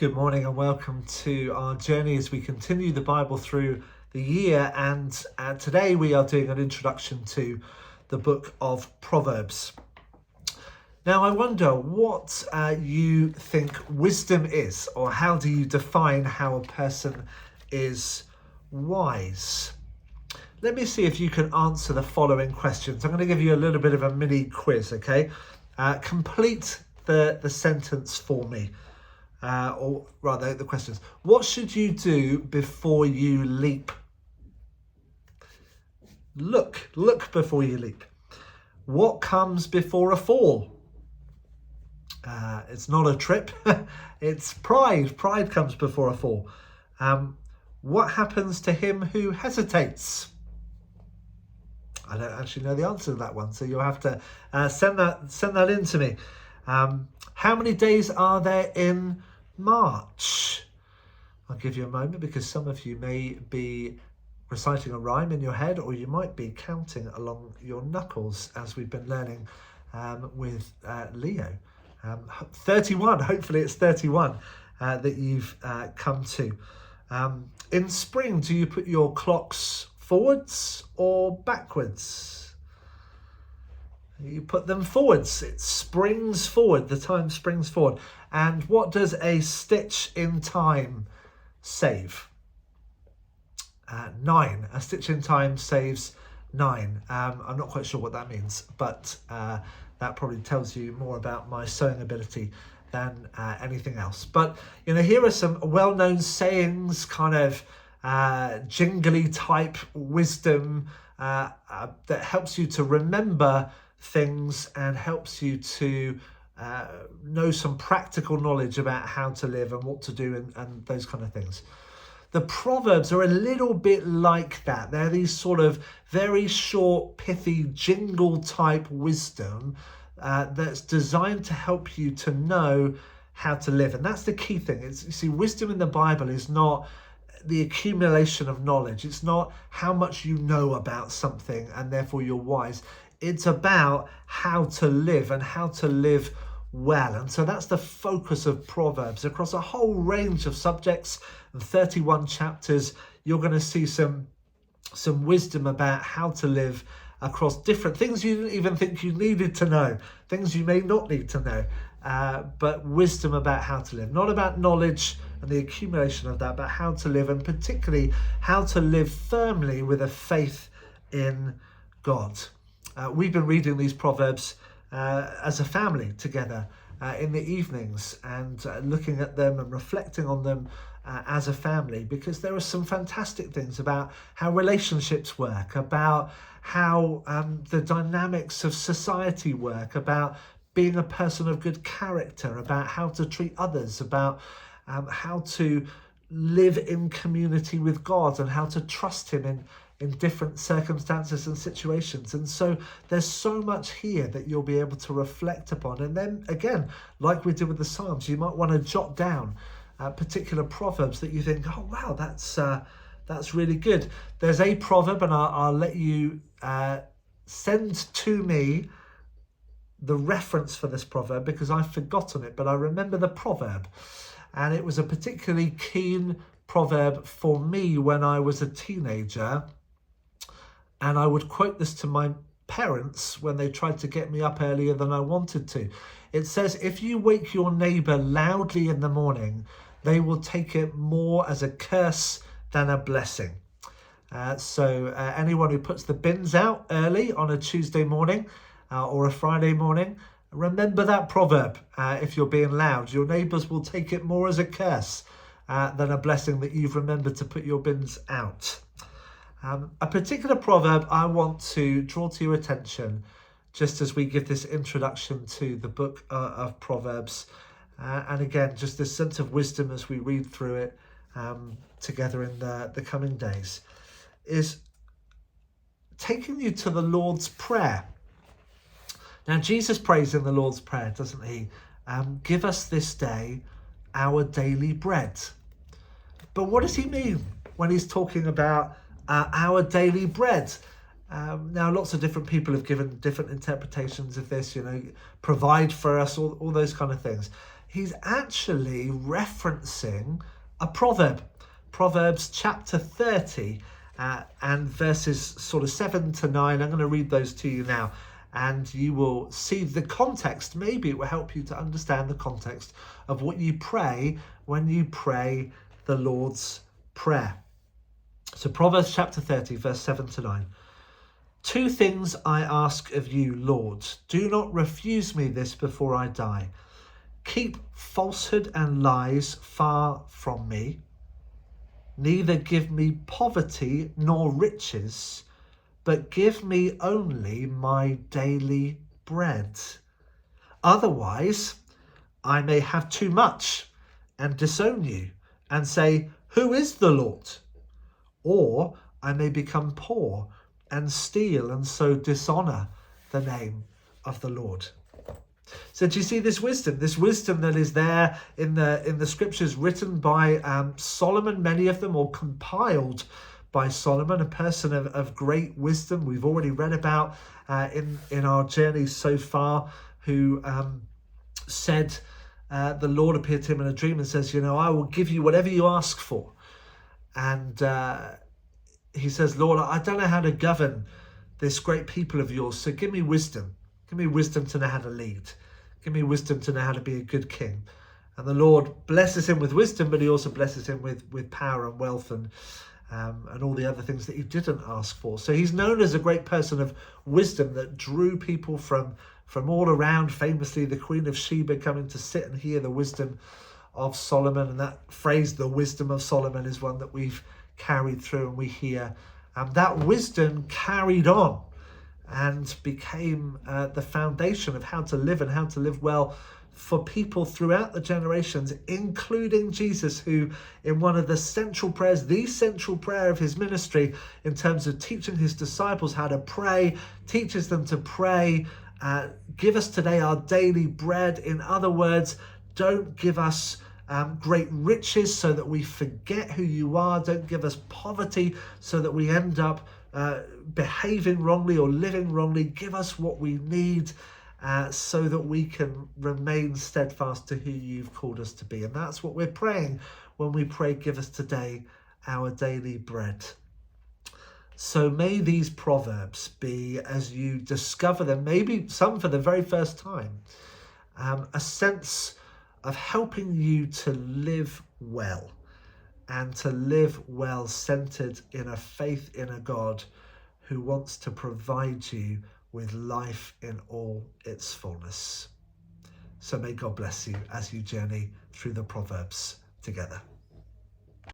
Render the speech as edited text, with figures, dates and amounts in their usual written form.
Good morning and welcome to our journey as we continue the Bible through the year, and today we are doing an introduction to the book of Proverbs. Now I wonder what you think wisdom is, or how do you define how a person is wise? Let me see if you can answer the following questions. I'm going to give you a little bit of a mini quiz, okay? Complete the sentence for me. Or rather, the questions. What should you do before you leap? Look before you leap. What comes before a fall? It's not a trip. It's pride. Pride comes before a fall. What happens to him who hesitates? I don't actually know the answer to that one, so you'll have to send that in to me. How many days are there in March? I'll give you a moment because some of you may be reciting a rhyme in your head, or you might be counting along your knuckles as we've been learning with Leo. 31, hopefully it's 31 that you've come to. In spring, do you put your clocks forwards or backwards? You put them forwards. It springs forward. The time springs forward. And what does a stitch in time save? 9. A stitch in time saves 9. I'm not quite sure what that means, but that probably tells you more about my sewing ability than anything else. But here are some well-known sayings, kind of jingly type wisdom that helps you to remember things and helps you to know some practical knowledge about how to live and what to do and those kind of things. The Proverbs are a little bit like that. They're these sort of very short, pithy, jingle type wisdom that's designed to help you to know how to live. And that's the key thing. You see, wisdom in the Bible is not the accumulation of knowledge. It's not how much you know about something and therefore you're wise. It's about how to live and how to live well. And so that's the focus of Proverbs across a whole range of subjects. And 31 chapters, you're going to see some wisdom about how to live across different things you didn't even think you needed to know, things you may not need to know, but wisdom about how to live. Not about knowledge and the accumulation of that, but how to live, and particularly how to live firmly with a faith in God. We've been reading these Proverbs as a family together in the evenings and looking at them and reflecting on them as a family, because there are some fantastic things about how relationships work, about how the dynamics of society work, about being a person of good character, about how to treat others, about how to live in community with God and how to trust him in different circumstances and situations. And so there's so much here that you'll be able to reflect upon. And then again, like we did with the Psalms, you might want to jot down particular proverbs that you think, oh wow, that's really good. There's a proverb, and I'll let you send to me the reference for this proverb because I've forgotten it, but I remember the proverb. And it was a particularly keen proverb for me when I was a teenager. And I would quote this to my parents when they tried to get me up earlier than I wanted to. It says, if you wake your neighbour loudly in the morning, they will take it more as a curse than a blessing. So anyone who puts the bins out early on a Tuesday morning or a Friday morning, remember that proverb. If you're being loud, your neighbours will take it more as a curse than a blessing that you've remembered to put your bins out. A particular proverb I want to draw to your attention just as we give this introduction to the book of Proverbs. And again, just this sense of wisdom as we read through it together in the coming days, is taking you to the Lord's Prayer. Now, Jesus prays in the Lord's Prayer, doesn't he? Give us this day our daily bread. But what does he mean when he's talking about our daily bread? Now, lots of different people have given different interpretations of this, provide for us, all those kind of things. he's actually referencing a proverb. Proverbs chapter 30 and verses sort of 7 to 9. I'm going to read those to you now, and you will see the context. Maybe it will help you to understand the context of what you pray when you pray the Lord's Prayer. So Proverbs chapter 30, verse 7 to 9. Two things I ask of you, Lord. Do not refuse me this before I die. Keep falsehood and lies far from me. Neither give me poverty nor riches, but give me only my daily bread. Otherwise, I may have too much and disown you and say, who is the Lord? Or I may become poor and steal and so dishonor the name of the Lord. So do you see this wisdom that is there in the scriptures written by Solomon, many of them, or compiled by Solomon, a person of great wisdom we've already read about in our journey so far, who said the Lord appeared to him in a dream and says, I will give you whatever you ask for. And he says, Lord, I don't know how to govern this great people of yours, so give me wisdom. Give me wisdom to know how to lead. Give me wisdom to know how to be a good king. And the Lord blesses him with wisdom, but he also blesses him with power and wealth and all the other things that he didn't ask for. So he's known as a great person of wisdom that drew people from all around, famously the Queen of Sheba coming to sit and hear the wisdom of Solomon. And that phrase, the wisdom of Solomon, is one that we've carried through and we hear. That wisdom carried on and became the foundation of how to live and how to live well for people throughout the generations, including Jesus, who in one of the central prayers, the central prayer of his ministry in terms of teaching his disciples how to pray, teaches them to pray, give us today our daily bread. In other words, don't give us great riches so that we forget who you are. Don't give us poverty so that we end up behaving wrongly or living wrongly. Give us what we need so that we can remain steadfast to who you've called us to be. And that's what we're praying when we pray, give us today our daily bread. So may these proverbs be, as you discover them, maybe some for the very first time, a sense of helping you to live well, and to live well centered in a faith in a God who wants to provide you with life in all its fullness. So may God bless you as you journey through the Proverbs together.